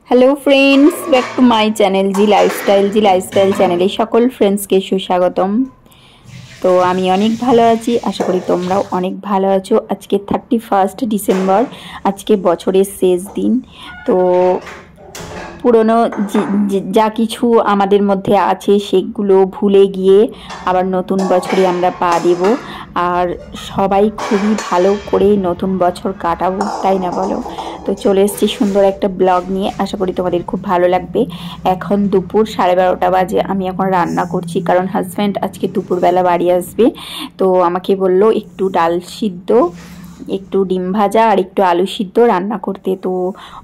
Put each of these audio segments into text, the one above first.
Hello friends, back to my channel G lifestyle चैनेले सकल friends के सुस्वागतम। तो आमी अनेक भालो आछि, आशा करी तोमराओ अनेक भालो आछो। आज के 31 डिसेम्बर, आज के बछरेर शेष दिन। तो पुरानो जा किछु आमादेर मध्य आछे सेगुलो भूले गिये आबार नतून बछरे आमरा पा देब और सबाई खूबई भालो करे नतून बछर काटाबो, ताई ना बोलो? तो चले एसेछि सुंदर एक ब्लग निये, आशा करी तोमादेर खूब भालो लागबे। एखन दुपुर 12:30 बाजे, आमी एखन रान्ना करछि कारण हाजबैंड आज के दुपुर बेला बाड़ी आसबे। तो आमाके बोललो एकटू डाल सिद्ध, एकटू डिम भाजा और एकटू आलू सिद्ध रान्ना करते। तो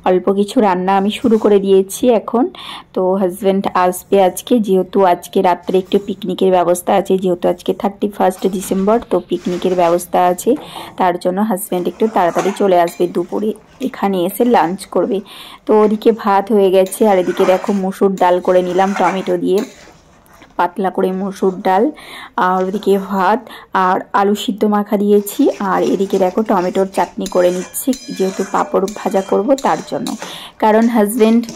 अल्प किछु रान्ना आमी शुरू करे दिएछि एखन। तो हाजबैंड आसबे आजके, जेहेतु आजके रात्रे एकटू पिकनिकेर व्यवस्था आछे, जेहेतु आजके 31 डिसेम्बर, तो पिकनिकेर व्यवस्था आछे, तार जोन्नो हाजबैंड एकटू ताड़ाताड़ी चले आसबे दुपुरे एखाने एसे लांच करबे। तो ओदिके भात हये गेছে और एदिके देखो मसुर डाल करे निलाम टमेटो दिए, पातला करे मसुर डाल और ओदिके भात और आलू सिद्ध माखा दिएछि और एदिके देखो टमेटोर चाटनी करे निচ্ছি, जेहेतु पापड़ भाजा करब तार जोन्नो। कारण हाजबैंड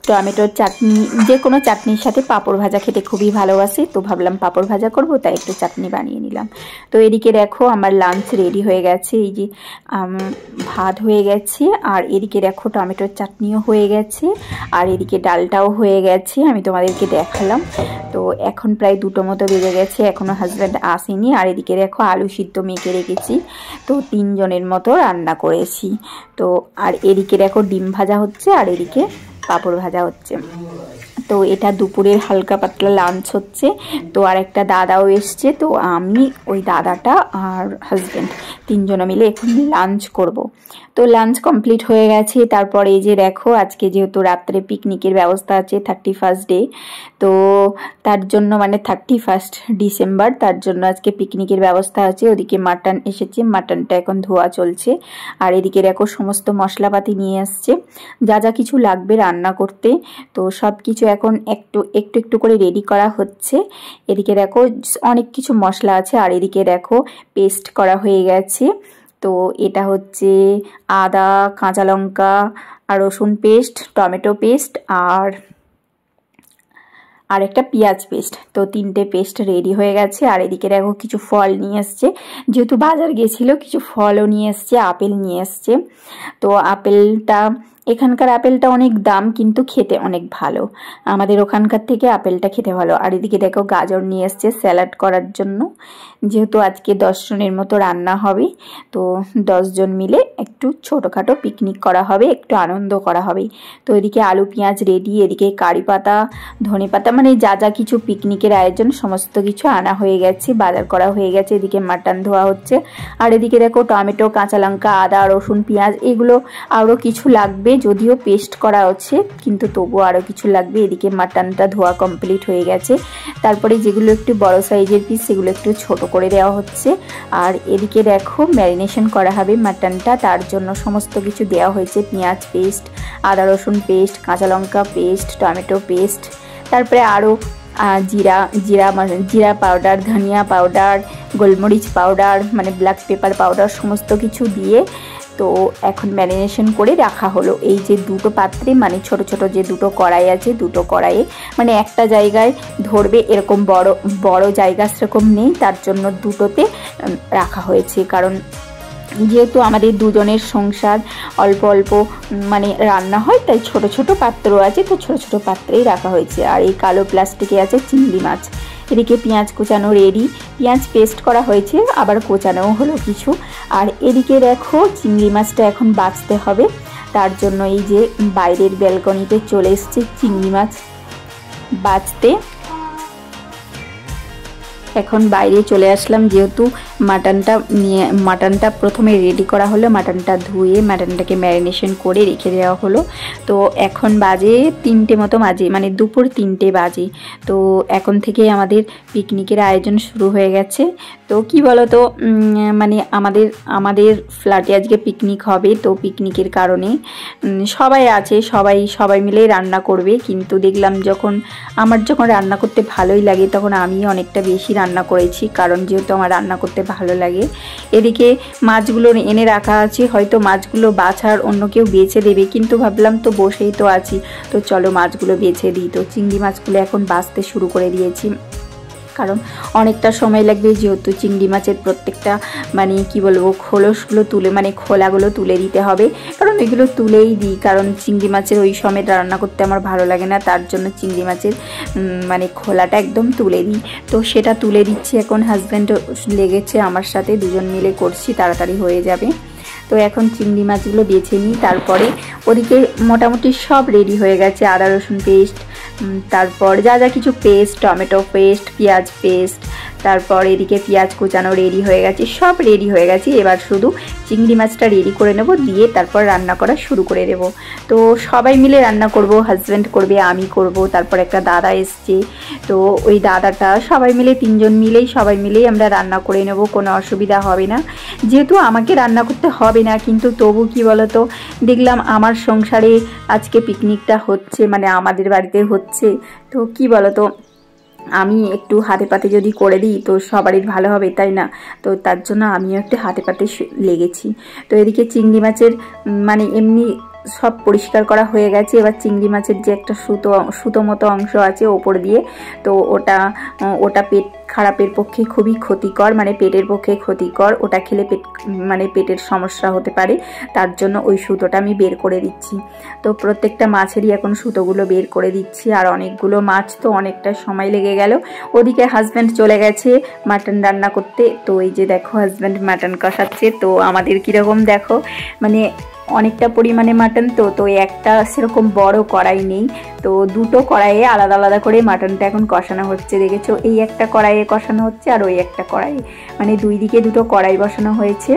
टमेटोर चाटनी जे कोनो चाटनिर साथे पापड़ भाजा खेते खूबই ভালোবাসে, तो भाबलाम पापड़ भाजा करब, ताई एकटु चाटनी बानिয়ে নিলাম। तो एदिके देखो आमार लांच रेडी হয়ে গেছে, এই যে ভাত হয়ে গেছে আর এদিকে দেখো টমেটোর চাটনিও হয়ে গেছে আর এদিকে ডালটাও হয়ে গেছে, আমি তোমাদেরকে দেখালাম। তো এখন প্রায় 2টো মতো বেজে গেছে, এখনো হাজব্যান্ড আসেনি। আর এদিকে দেখো আলু সিদ্ধ মেখে রেখেছি, তো 3 জনের মতো রান্না করেছি। তো আর এদিকে দেখো ডিম ভাজা হচ্ছে আর এদিকে পাপড় ভাজা হচ্ছে। তো এটা দুপুরের হালকা পাতলা লাঞ্চ হচ্ছে। তো আর একটা দাদাও এসছে, তো আমি ওই দাদাটা আর হাজব্যান্ড 3 জনে মিলে এখন লাঞ্চ করব। তো লাঞ্চ কমপ্লিট হয়ে গেছে। তারপর এই যে দেখো আজকে যেহেতু রাত্রে পিকনিকের ব্যবস্থা আছে 31 ডে, তো তার জন্য মানে 31 ডিসেম্বর, তার জন্য আজকে পিকনিকের ব্যবস্থা আছে। ওদিকে মাটন এসেছে, মাটনটা এখন ধোয়া চলছে আর এদিকে দেখো সমস্ত মশলাপাতি নিয়ে আসছে, যা যা কিছু লাগবে রান্না করতে। তো সব কিছু এখন একটু একটু করে রেডি করা হচ্ছে। এদিকে দেখো অনেক কিছু মশলা আছে আর এদিকে দেখো পেস্ট করা হয়ে গেছে। তো এটা হচ্ছে আদা, কাঁচা লঙ্কা আর রসুন পেস্ট, টমেটো পেস্ট আর একটা পেঁয়াজ পেস্ট। তো 3টে পেস্ট রেডি হয়ে গেছে। আর এদিকে দেখো কিছু ফল নিয়ে আসছে, যেহেতু বাজার গেছিল কিছু ফলও নিয়ে আসছে, আপেল নিয়ে আসছে। তো আপেলটা এখানকার আপেলটা অনেক দাম কিন্তু খেতে অনেক ভালো, আমাদের ওখানকার থেকে আপেলটা খেতে ভালো। আর এদিকে দেখো গাজর নিয়ে আসছে স্যালাড করার জন্য, যেহেতু আজকে 10 জনের মতো রান্না হবে। তো 10 জন মিলে একটু ছোটোখাটো পিকনিক করা হবে, একটু আনন্দ করা হবে। তো এদিকে আলু পেঁয়াজ রেডি, এদিকে কারি পাতা, ধনে পাতা, মানে যা যা কিছু পিকনিকের আয়োজন সমস্ত কিছু আনা হয়ে গেছে, বাজার করা হয়ে গেছে। এদিকে মাটন ধোয়া হচ্ছে আর এদিকে দেখো টমেটো, কাঁচা লঙ্কা, আদা, রসুন, পেঁয়াজ, এগুলো আরও কিছু লাগবে, যদিও পেস্ট করা আছে কিন্তু তবুও আরও কিছু লাগবে। এদিকে মাটনটা ধোয়া কমপ্লিট হয়ে গেছে। তারপরে যেগুলো একটু বড় সাইজের পিস সেগুলো একটু ছোট করে দেওয়া হচ্ছে। আর এদিকে দেখো ম্যারিনেশন করা হবে মাটনটা, তার জন্য সমস্ত কিছু দেওয়া হয়েছে, পেঁয়াজ পেস্ট, আদা রসুন পেস্ট, কাঁচা লঙ্কা পেস্ট, টমেটো পেস্ট, তারপরে আরও জিরা পাউডার, ধনিয়া পাউডার, গোলমরিচ পাউডার, মানে ব্ল্যাক পেপার পাউডার, সমস্ত কিছু দিয়ে তো এখন ম্যারিনেশন করে রাখা হলো। এই যে 2টো পাত্রে, মানে ছোট ছোট যে 2টো কড়াই আছে, 2টো কড়াইয়ে মানে একটা জায়গায় ধরবে, এরকম বড় জায়গা সেরকম নেই, তার জন্য 2টোতে রাখা হয়েছে। কারণ যেহেতু আমাদের 2 জনের সংসার, অল্প অল্প মানে রান্না হয়, তাই ছোট ছোট পাত্র আছে, তো ছোট ছোট পাত্রেই রাখা হয়েছে। আর এই কালো প্লাস্টিকে আছে চিংড়ি মাছ। এদিকে পেঁয়াজ কোচানো রেডি, পেঁয়াজ পেস্ট করা হয়েছে, আবার কোচানোও হলো কিছু। আর এদিকে দেখো চিংড়ি মাছটা এখন বাছতে হবে, তার জন্য এই যে বাইরের ব্যালকনিতে চলে এসেছে চিংড়ি মাছ বাছতে। এখন বাইরে চলে আসলাম, যেহেতু মাটনটা প্রথমে রেডি করা হলো, মাটনটা ধুয়ে মাটনটাকে ম্যারিনেশন করে রেখে দেওয়া হলো। তো এখন বাজে 3টে মতো বাজে, মানে দুপুর 3টে বাজে। তো এখন থেকে আমাদের পিকনিকের আয়োজন শুরু হয়ে গেছে। তো কি বলো তো, মানে আমাদের ফ্ল্যাটে আজকে পিকনিক হবে। তো পিকনিকের কারণে সবাই আছে, সবাই মিলে রান্না করবে। কিন্তু দেখলাম আমার যখন রান্না করতে ভালোই লাগে, তখন আমি অনেকটা বেশি রান্না করেছি, কারণ যেহেতু আমার রান্না করতে ভালো লাগে। এদিকে মাছগুলো এনে রাখা আছে, হয়তো মাছগুলো বাছার অন্য কেউ বেছে দেবে, কিন্তু ভাবলাম তো বসেই তো আছি, তো চলো মাছগুলো বেছে দিই। তো চিংড়ি মাছগুলো এখন বাছতে শুরু করে দিয়েছি, কারণ অনেকটা সময় লাগবে, যেহেতু চিংড়ি মাছের প্রত্যেকটা মানে কি বলবো খোলসগুলো তুলে মানে খোলাগুলো তুলে দিতে হবে, কারণ এগুলো তুলেই দিই, কারণ চিংড়ি মাছের ওই সময় রান্না করতে আমার ভালো লাগে না, তার জন্য চিংড়ি মাছের মানে খোলাটা একদম তুলে দিই। তো সেটা তুলে দিচ্ছি এখন, হাজব্যান্ড লেগেছে আমার সাথে, দুজন মিলে করছি, তাড়াতাড়ি হয়ে যাবে। তো এখন চিংড়ি মাছগুলো বেছে নিই, তারপরে ওদিকে মোটামুটি সব রেডি হয়ে গেছে, আদা রসুন পেস্ট, তারপর যা যা কিছু পেস্ট, টমেটো পেস্ট, পেঁয়াজ পেস্ট, তারপর এদিকে পেঁয়াজ কুচানো রেডি হয়ে গেছে, সব রেডি হয়ে গেছে। এবার শুধু চিংড়ি মাছটা রেডি করে নেব, দিয়ে তারপর রান্না করা শুরু করে দেব। তো সবাই মিলে রান্না করব, হাজব্যান্ড করবে, আমি করব, তারপর একটা দাদা এসছে, তো ওই দাদাটা, সবাই মিলে তিনজন মিলেই সবাই মিলেই আমরা রান্না করে নেব, কোনো অসুবিধা হবে না। যেহেতু আমাকে রান্না করতে হবে না, কিন্তু তবু কি বলতো, দেখলাম আমার সংসারে আজকে পিকনিকটা হচ্ছে, মানে আমাদের বাড়িতে হচ্ছে, তো কি বলতো আমি একটু হাতে পাতে যদি করে দিই তো সবারই ভালো হবে, তাই না? তো তার জন্য আমিও একটু হাতে পাতে লেগেছি। তো এদিকে চিংড়ি মাছের মানে এমনি সব পরিষ্কার করা হয়ে গেছে, এবার চিংড়ি মাছের যে একটা সুতো মতো অংশ আছে ওপর দিয়ে, তো ওটা পেট খারাপের পক্ষে খুবই ক্ষতিকর, মানে পেটের পক্ষে ক্ষতিকর, ওটা খেলে মানে পেটের সমস্যা হতে পারে, তার জন্য ওই সুতোটা আমি বের করে দিচ্ছি। তো প্রত্যেকটা মাছেরই এখন সুতোগুলো বের করে দিচ্ছি, আর অনেকগুলো মাছ, তো অনেকটা সময় লেগে গেল। ওদিকে হাজব্যান্ড চলে গেছে মাটন রান্না করতে, তো এই যে দেখো হাজব্যান্ড মাটন কষাচ্ছে। তো আমাদের কীরকম দেখো, মানে অনেকটা পরিমাণে মাটন, তো একটা সেরকম বড় কড়াই নেই, তো দুটো কড়াইয়ে আলাদা আলাদা করে মাটনটা এখন কষানো হচ্ছে, দেখেছো? এই একটা কড়াইয়ে কষানো হচ্ছে আর ওই একটা কড়াই, মানে দুই দিকে দুটো কড়াই বসানো হয়েছে,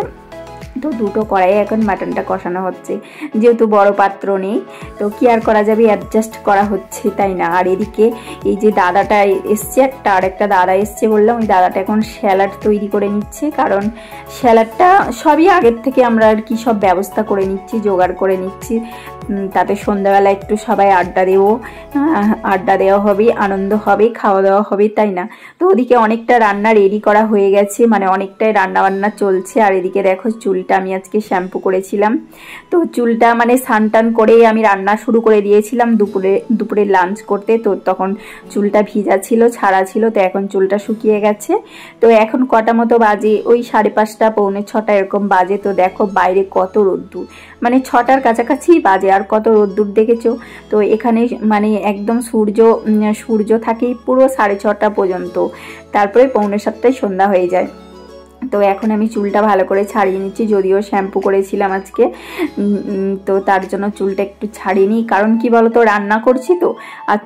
তো দুটো কড়াইয়ে এখন মাটনটা কষানো হচ্ছে। যেহেতু বড় পাত্র নেই, তো কি আর করা যাবে, অ্যাডজাস্ট করা হচ্ছে, তাই না? আর এদিকে এই যে দাদাটা এসছে, আর একটা দাদা এসছে বললাম, ওই দাদাটা এখন স্যালাড তৈরি করে নিচ্ছে, কারণ স্যালাডটা সবই আগের থেকে আমরা আর কি সব ব্যবস্থা করে নিচ্ছি, জোগাড় করে নিচ্ছি, তাতে সন্ধ্যাবেলা একটু সবাই আড্ডা দেওয়া হবে, আনন্দ হবে, খাওয়া দাওয়া হবে, তাই না? তো ওদিকে অনেকটা রান্না রেডি করা হয়ে গেছে, মানে অনেকটাই রান্না বান্না চলছে। আর এদিকে দেখো চুলটা আমি আজকে শ্যাম্পু করেছিলাম, তো চুলটা মানে স্নান করেই আমি রান্না শুরু করে দিয়েছিলাম দুপুরে লাঞ্চ করতে, তো তখন চুলটা ভিজা ছিল, ছাড়া ছিল, তো এখন চুলটা শুকিয়ে গেছে। তো এখন কটা মতো বাজে, ওই 5:30 পৌনে 6টা এরকম বাজে। তো দেখো বাইরে কত রোদ্দুর, মানে 6টার কাছাকাছি বাজে, আর কত রোদ্দুর দেখেছো? তো এখানে মানে একদম সূর্য থাকেই পুরো 6:30 পর্যন্ত, তারপরে পৌনে 7টায় সন্ধ্যা হয়ে যায়। তো এখন আমি চুলটা ভালো করে ছাড়িয়ে নিচ্ছি, যদিও শ্যাম্পু করেছিলাম আজকে, তো তার জন্য চুলটা একটু ছাড়িয়ে নিই, কারণ কি বলতো রান্না করছি তো, আর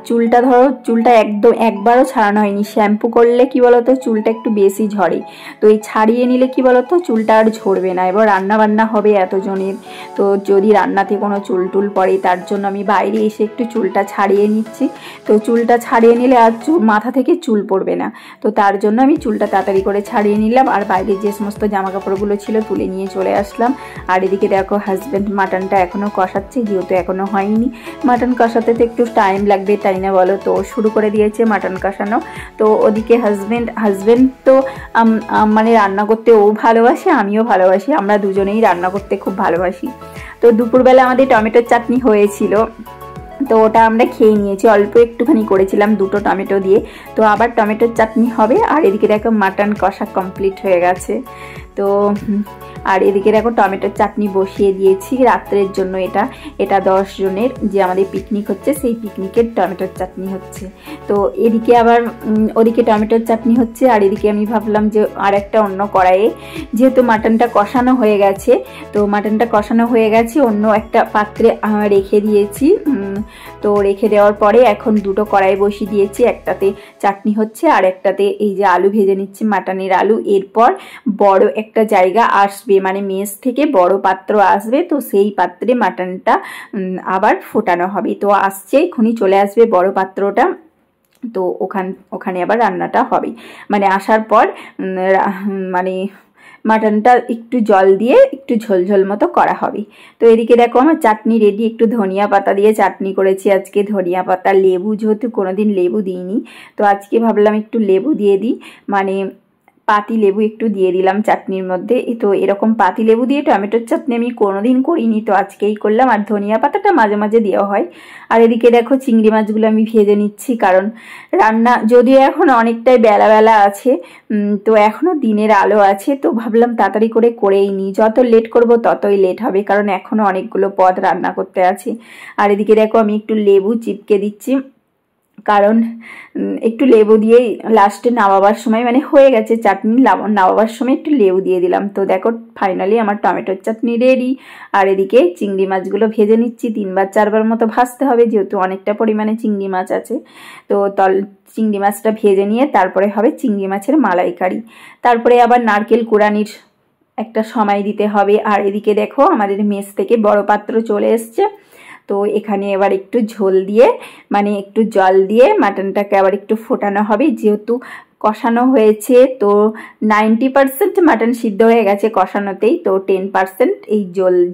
চুলটা একদম একবারও ছাড়ানো হয়নি, শ্যাম্পু করলে কি বলতো চুলটা একটু বেশি ঝরে, তো এই ছাড়িয়ে নিলে কি বলতো চুলটা আর ঝরবে না। এবার রান্না বান্না হবে এতজনের, তো যদি রান্নাতে কোনো চুল পড়ে, তার জন্য আমি বাইরে এসে একটু চুলটা ছাড়িয়ে নিচ্ছি। তো চুলটা ছাড়িয়ে নিলে আর মাথা থেকে চুল পড়বে না, তো তার জন্য আমি চুলটা তাড়াতাড়ি করে ছাড়িয়ে নিলাম, আর বাইরে যে সমস্ত জামা কাপড়গুলো ছিল তুলে নিয়ে চলে আসলাম। আর এদিকে দেখো হাজব্যান্ড মাটনটা এখনো কষাচ্ছে, যেহেতু এখনো হয়নি, মাটন কষাতে তো একটু টাইম লাগবে, তাই না বলো? তো শুরু করে দিয়েছে মাটন কষানো। তো ওদিকে হাজব্যান্ড তো মানে রান্না করতে ও ভালোবাসে, আমিও ভালোবাসি, আমরা দুজনেই রান্না করতে খুব ভালোবাসি। তো দুপুরবেলা আমাদের টমেটোর চাটনি হয়েছিল, তো ওটা আমরা খেয়ে নিয়েছি, অল্প একটুখানি করেছিলাম 2টো টমেটো দিয়ে, তো আবার টমেটোর চাটনি হবে। আর এদিকে দেখো মাটন কষা কমপ্লিট হয়ে গেছে। তো আর এদিকে দেখো টমেটোর চাটনি বসিয়ে দিয়েছি রাত্রের জন্য, এটা 10 জনের যে আমাদের পিকনিক হচ্ছে, সেই পিকনিকের টমেটোর চাটনি হচ্ছে। তো এদিকে আবার ওদিকে টমেটোর চাটনি হচ্ছে, আর এদিকে আমি ভাবলাম যে আর একটা অন্য কড়াইয়ে, যেহেতু মাটনটা কষানো হয়ে গেছে, অন্য একটা পাত্রে রেখে দিয়েছি। তো রেখে দেওয়ার পরে এখন 2টো কড়াই বসিয়ে দিয়েছি, একটাতে চাটনি হচ্ছে আর একটাতে এই যে আলু ভেজে নিচ্ছি, মাটনের আলু। এরপর বড় একটা জায়গা আসবে, মানে মেস থেকে বড় পাত্র আসবে, তো সেই পাত্রে মাটনটা আবার ফোটানো হবে। তো আসছে, এখনই চলে আসবে বড় পাত্রটা, তো ওখানে আবার রান্নাটা হবে, মানে আসার পর মানে মাটনটা একটু জল দিয়ে একটু ঝোলঝোল মতো করা হবে। তো এদিকে দেখো আমার চাটনি রেডি, একটু ধনিয়া পাতা দিয়ে চাটনি করেছি আজকে, ধনিয়া পাতা, লেবু, যেহেতু কোনোদিন লেবু দিইনি, তো আজকে ভাবলাম একটু লেবু দিয়ে দিই, মানে পাতি লেবু একটু দিয়ে দিলাম চাটনির মধ্যে। তো এরকম পাতি লেবু দিয়ে টমেটোর চাটনি আমি কোনোদিন করিনি, তো আজকেই করলাম। আর ধনিয়া পাতাটা মাঝে মাঝে দেওয়া হয়। আর এদিকে দেখো চিংড়ি মাছগুলো আমি ভেজে নিচ্ছি, কারণ রান্না যদিও এখন অনেকটাই বেলা বেলা আছে, তো এখনও দিনের আলো আছে, তো ভাবলাম তাড়াতাড়ি করেই নিই। যত লেট করব ততই লেট হবে, কারণ এখনও অনেকগুলো পদ রান্না করতে আছে। আর এদিকে দেখো আমি একটু লেবু চিপকে দিচ্ছি, কারণ একটু লেবু দিয়েই লাস্টে নামাবার সময়, মানে হয়ে গেছে চাটনি, নামাবার সময় একটু লেবু দিয়ে দিলাম। তো দেখো ফাইনালি আমার টমেটোর চাটনি রেডি। আর এদিকে চিংড়ি মাছগুলো ভেজে নিচ্ছি, 3-4বার মতো ভাজতে হবে, যেহেতু অনেকটা পরিমাণে চিংড়ি মাছ আছে। তো চিংড়ি মাছটা ভেজে নিয়ে তারপরে হবে চিংড়ি মাছের মালাইকারি। তারপরে আবার নারকেল কুড়ানির একটা সময় দিতে হবে। আর এদিকে দেখো আমাদের মেস থেকে বড় পাত্র চলে এসছে, তো এখানে এবার একটু ঝোল দিয়ে, মানে একটু জল দিয়ে মাটনটাকে আবার একটু ফোটানো হবে। যেহেতু কষানো হয়েছে, তো 90% মাটন সিদ্ধ হয়ে গেছে কষানোতেই, তো 10% এই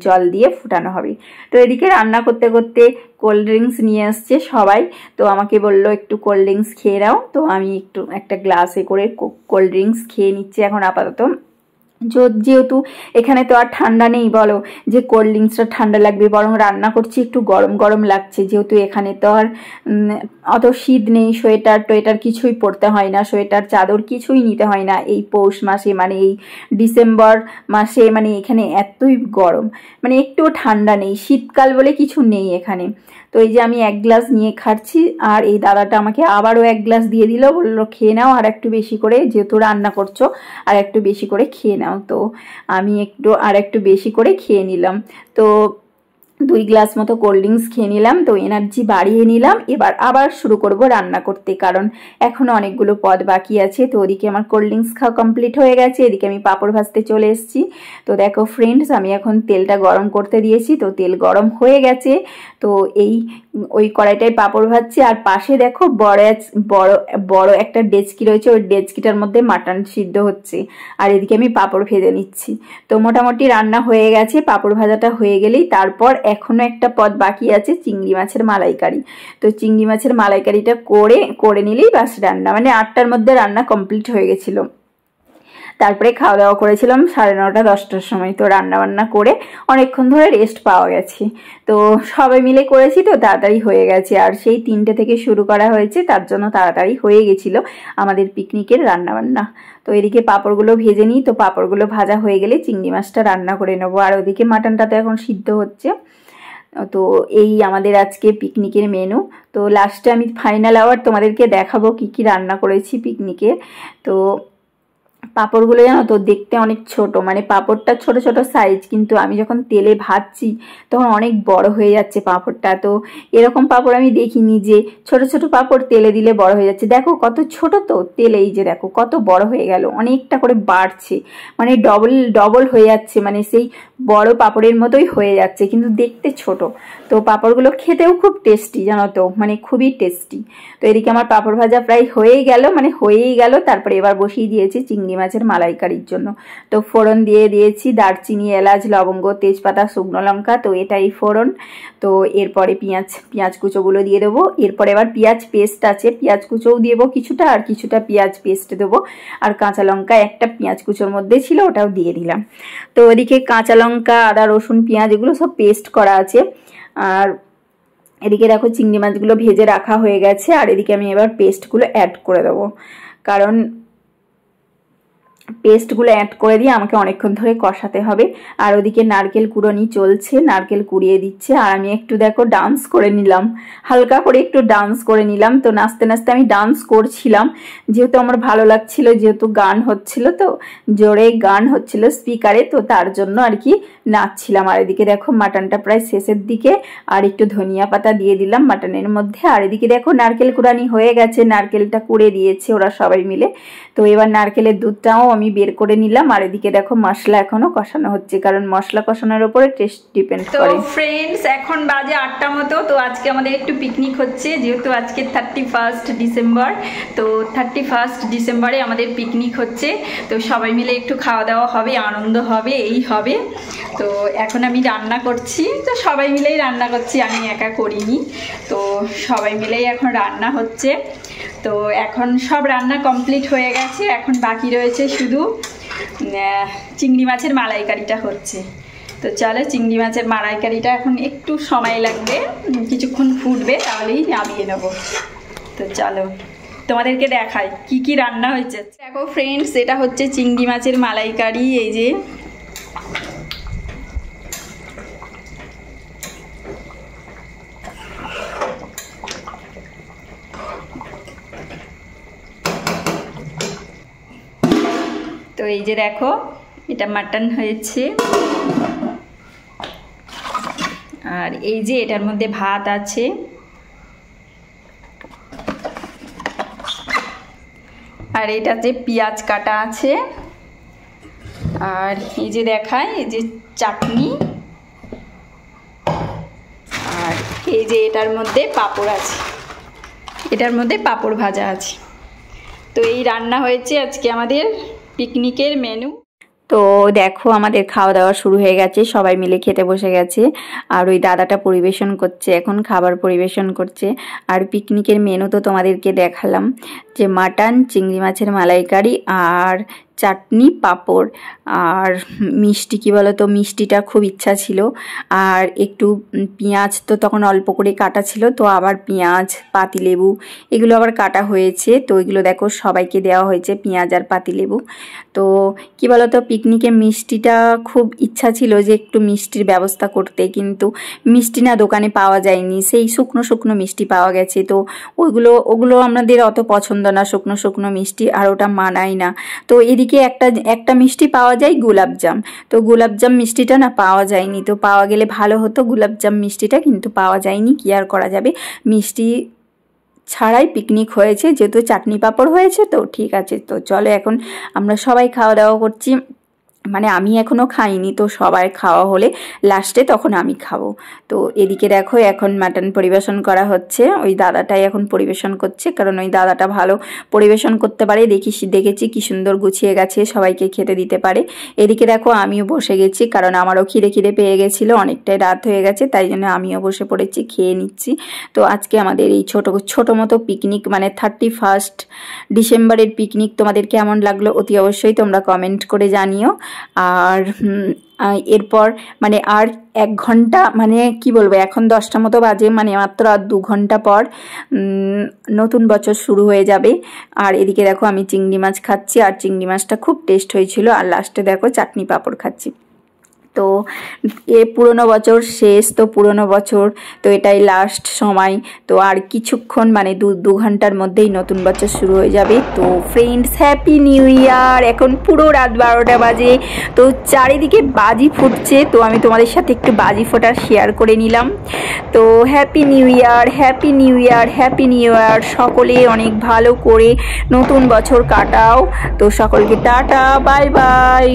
জল দিয়ে ফুটানো হবে। তো এদিকে রান্না করতে করতে কোল্ড ড্রিঙ্কস নিয়ে আসছে সবাই, তো আমাকে বললো একটু কোল্ড ড্রিঙ্কস খেয়ে নাও। তো আমি একটু একটা গ্লাসে করে কোল্ড ড্রিঙ্কস খেয়ে নিচ্ছি এখন আপাতত। যেহেতু এখানে তো আর ঠান্ডা নেই বলো যে কোল্ড ড্রিঙ্কসটা ঠান্ডা লাগবে, বরং রান্না করছি একটু গরম গরম লাগছে। যেহেতু এখানে তো আর অত শীত নেই, সোয়েটার কিছুই পরতে হয় না, সোয়েটার চাদর কিছুই নিতে হয় না এই পৌষ মাসে, মানে এই ডিসেম্বর মাসে। মানে এখানে এতই গরম, মানে একটুও ঠান্ডা নেই, শীতকাল বলে কিছু নেই এখানে। তো এই যে আমি এক গ্লাস নিয়ে খাচ্ছি, আর এই দাদাটা আমাকে আবারও এক গ্লাস দিয়ে দিল, বললো খেয়ে নাও আর একটু বেশি করে, যেহেতু রান্না করছো আর একটু বেশি করে খেয়ে নাও। তো আমি আর একটু বেশি করে খেয়ে নিলাম। তো 2 গ্লাস মতো কোল্ড ড্রিঙ্কস খেয়ে নিলাম, তো এনার্জি বাড়িয়ে নিলাম। এবার আবার শুরু করব রান্না করতে, কারণ এখনো অনেকগুলো পদ বাকি আছে। তো ওদিকে আমার কোল্ড ড্রিঙ্কস খাওয়া কমপ্লিট হয়ে গেছে, এদিকে আমি পাঁপড় ভাজতে চলে এসেছি। তো দেখো ফ্রেন্ডস, আমি এখন তেলটা গরম করতে দিয়েছি, তো তেল গরম হয়ে গেছে। তো ওই কড়াইটায় পাঁপড় ভাজছি, আর পাশে দেখো বড় একটা ডেচকি রয়েছে, ওই ডেচকিটার মধ্যে মাটন সিদ্ধ হচ্ছে, আর এদিকে আমি পাঁপড় ভেজে নিচ্ছি। তো মোটামুটি রান্না হয়ে গেছে, পাঁপড় ভাজাটা হয়ে গেলেই তারপর এখনো একটা পদ বাকি আছে, চিংড়ি মাছের মালাইকারি। তো চিংড়ি মাছের মালাইকারিটা করে নিলেই বাস রান্না, মানে 8টার মধ্যে রান্না কমপ্লিট হয়ে গেছিল। তারপরে খাওয়া দাওয়া করেছিলাম 9:30-10টার সময়। তো রান্না বান্না করে অনেকক্ষণ ধরে রেস্ট পাওয়া গেছে, তো সবাই মিলে করেছি, তো তাড়াতাড়ি হয়ে গেছে। আর সেই 3টে থেকে শুরু করা হয়েছে, তার জন্য তাড়াতাড়ি হয়ে গেছিল আমাদের পিকনিকের রান্নাবান্না। তো এদিকে পাঁপড়গুলো ভেজে নিই, তো পাঁপড়গুলো ভাজা হয়ে গেলে চিংড়ি মাছটা রান্না করে নেবো। আর ওদিকে মাটনটা তো এখন সিদ্ধ হচ্ছে। তো এই আমাদের আজকে পিকনিকের মেনু। তো লাস্টে আমি ফাইনাল আওয়ার তোমাদেরকে দেখাবো কি কি রান্না করেছি পিকনিকে। তো পাঁপড়গুলো জানো তো দেখতে অনেক ছোট, মানে পাঁপড়টা ছোট ছোট সাইজ, কিন্তু আমি যখন তেলে ভাজছি তখন অনেক বড় হয়ে যাচ্ছে পাঁপড়টা। তো এরকম পাঁপড় আমি দেখিনি যে ছোট ছোট পাঁপড় তেলে দিলে বড় হয়ে যাচ্ছে। দেখো কত ছোট, তো তেলেই যে দেখো কত বড় হয়ে গেল, অনেকটা করে বাড়ছে, মানে ডবল হয়ে যাচ্ছে, মানে সেই বড় পাঁপড়ের মতোই হয়ে যাচ্ছে, কিন্তু দেখতে ছোট। তো পাঁপড়গুলো খেতেও খুব টেস্টি জানো তো, মানে খুবই টেস্টি। তো এদিকে আমার পাঁপড় ভাজা প্রায় হয়েই গেল। তারপরে এবার বসিয়ে দিয়েছি চিংড়ি মাছের মালাইকারির জন্য। তো ফোড়ন দিয়ে দিয়েছি দারচিনি, এলাচ, লবঙ্গ, তেজপাতা, শুকনো লঙ্কা, তো এটাই ফোড়ন। তো এরপরে পেঁয়াজ কুচোগুলো দিয়ে দেবো। এরপরে এবার পেঁয়াজ পেস্ট আছে, পেঁয়াজ কুচোও দিয়ে দেবো কিছুটা, আর কিছুটা পেঁয়াজ পেস্ট দেবো। আর কাঁচা লঙ্কা একটা পেঁয়াজ কুচোর মধ্যে ছিল, ওটাও দিয়ে দিলাম। তো ওদিকে কাঁচা লঙ্কা, আদা, রসুন, পেঁয়াজ এগুলো সব পেস্ট করা আছে। আর এদিকে দেখো চিংড়ি মাছগুলো ভেজে রাখা হয়ে গেছে, আর এদিকে আমি এবার পেস্টগুলো অ্যাড করে দেবো, কারণ পেস্টগুলো অ্যাড করে দিয়ে আমাকে অনেকক্ষণ ধরে কষাতে হবে। আর ওদিকে নারকেল কুড়োনি চলছে, নারকেল কুড়িয়ে দিচ্ছে, আর আমি একটু দেখো ডান্স করে নিলাম, হালকা করে একটু ডান্স করে নিলাম। তো নাচতে নাচতে আমি ডান্স করছিলাম, যেহেতু আমার ভালো লাগছিল, যেহেতু গান হচ্ছিল, তো জোরে গান হচ্ছিল স্পিকারে, তো তার জন্য আর কি নাচছিলাম। আর এদিকে দেখো মাটনটা প্রায় শেষের দিকে, আর একটু ধনিয়া পাতা দিয়ে দিলাম মাটনের মধ্যে। আর এদিকে দেখো নারকেল কুড়ানি হয়ে গেছে, নারকেলটা কুড়ে দিয়েছে ওরা সবাই মিলে। তো এবার নারকেলের দুধটাও আমি বের করে নিলাম। আর এদিকে দেখো মশলা এখনো কষানো হচ্ছে, কারণ মশলা কষানোর উপরে টেস্ট ডিপেন্ড করে। তো ফ্রেন্ডস এখন বাজে 8টা মতো। তো আজকে আমাদের একটু পিকনিক হচ্ছে, যেহেতু আজকে 31 ডিসেম্বর। তো 31 ডিসেম্বরে আমাদের পিকনিক হচ্ছে, তো সবাই মিলে একটু খাওয়া দাওয়া হবে, আনন্দ হবে, এই হবে। তো এখন আমি রান্না করছি, তো সবাই মিলেই রান্না করছি, আমি একা করিনি। তো সবাই মিলেই এখন রান্না হচ্ছে। তো এখন সব রান্না কমপ্লিট হয়ে গেছে, এখন বাকি রয়েছে শুধু চিংড়ি মাছের মালাইকারিটা হচ্ছে। তো চলো চিংড়ি মাছের মালাইকারিটা এখন একটু সময় লাগবে, কিছুক্ষণ ফুটবে, তাহলেই নামিয়ে নেবো। তো চলো তোমাদেরকে দেখাই কি কি রান্না হয়েছে। দেখো ফ্রেন্ডস, এটা হচ্ছে চিংড়ি মাছের মালাইকারি। এই যে তো এই যে দেখো এটা মাটন হয়েছে, আর এই যে এটার মধ্যে ভাত আছে, আর এটাতে পেঁয়াজ কাটা আছে, আর এই যে দেখায় এই যে চাটনি, আর এই যে এটার মধ্যে পাঁপড় আছে, এটার মধ্যে পাঁপড় ভাজা আছে। তো এই রান্না হয়েছে আজকে আমাদের পিকনিকের মেনু। তো দেখো আমাদের খাওয়া দাওয়া শুরু হয়ে গেছে, সবাই মিলে খেতে বসে গেছে, আর ওই দাদাটা পরিবেশন করছে, এখন খাবার পরিবেশন করছে। আর পিকনিকের মেনু তো তোমাদেরকে দেখালাম, যে মাটন, চিংড়ি মাছের মালাইকারি, আর চাটনি, পাঁপড়, আর মিষ্টি। কি বলো তো, মিষ্টিটা খুব ইচ্ছা ছিল, আর একটু পেঁয়াজ তো তখন অল্প করে কাটা ছিল, তো আবার পেঁয়াজ, পাতিলেবু এগুলো আবার কাটা হয়েছে। তো এগুলো দেখো সবাইকে দেওয়া হয়েছে, পেঁয়াজ আর পাতিলেবু। তো কি বলো তো, পিকনিকে মিষ্টিটা খুব ইচ্ছা ছিল যে একটু মিষ্টির ব্যবস্থা করতে, কিন্তু মিষ্টি না দোকানে পাওয়া যায়নি, সেই শুকনো শুকনো মিষ্টি পাওয়া গেছে। তো ওগুলো আমাদের অত পছন্দ না, শুকনো শুকনো মিষ্টি, আর ওটা মানায় না। তো এদিকে একটা মিষ্টি পাওয়া যায় গোলাপজাম, তো গোলাপজাম মিষ্টিটা না পাওয়া যায়নি, তো পাওয়া গেলে ভালো হতো গোলাপজাম মিষ্টিটা, কিন্তু পাওয়া যায়নি, কি আর করা যাবে। মিষ্টি ছাড়াই পিকনিক হয়েছে, যেহেতু চাটনি পাঁপড় হয়েছে, তো ঠিক আছে। তো চলো এখন আমরা সবাই খাওয়া দাওয়া করছি, মানে আমি এখনও খাইনি, তো সবাই খাওয়া হলে লাস্টে তখন আমি খাবো। তো এদিকে দেখো এখন মাটন পরিবেশন করা হচ্ছে, ওই দাদাটাই এখন পরিবেশন করছে, কারণ ওই দাদাটা ভালো পরিবেশন করতে পারে, দেখেছি কি সুন্দর গুছিয়ে গেছে, সবাইকে খেতে দিতে পারে। এদিকে দেখো আমিও বসে গেছি, কারণ আমারও খিদে পেয়ে গেছিলো, অনেকটাই রাত হয়ে গেছে, তাই জন্য আমিও বসে পড়েছি, খেয়ে নিচ্ছি। তো আজকে আমাদের এই ছোট মতো পিকনিক, মানে 31 ডিসেম্বরের পিকনিক তোমাদের কেমন লাগলো অতি অবশ্যই তোমরা কমেন্ট করে জানিও। আর এরপর মানে আর 1 ঘন্টা, মানে কি বলবো, এখন 10টা মতো বাজে, মানে মাত্র আর 2 ঘন্টা পর নতুন বছর শুরু হয়ে যাবে। আর এদিকে দেখো আমি চিংড়ি মাছ খাচ্ছি, আর চিংড়ি মাছটা খুব টেস্ট হয়েছিল, আর লাস্টে দেখো চাটনি পাঁপড় খাচ্ছি। তো পুরনো বছর শেষ, তো পুরনো বছর, তো এটাই লাস্ট সময়। তো আর কিছুক্ষণ, মানে দু ঘন্টার মধ্যেই নতুন বছর শুরু হয়ে যাবে। তো ফ্রেন্ডস, হ্যাপি নিউ ইয়ার। এখন পুরো রাত 12টা বাজে, তো চারিদিকে বাজি ফুটছে, তো আমি তোমাদের সাথে একটু বাজি ফোটা শেয়ার করে নিলাম। তো happy new year, happy new year, happy new year. সকলে অনেক ভালো করে নতুন বছর কাটাও। তো সকলকে টাটা, বাই বাই।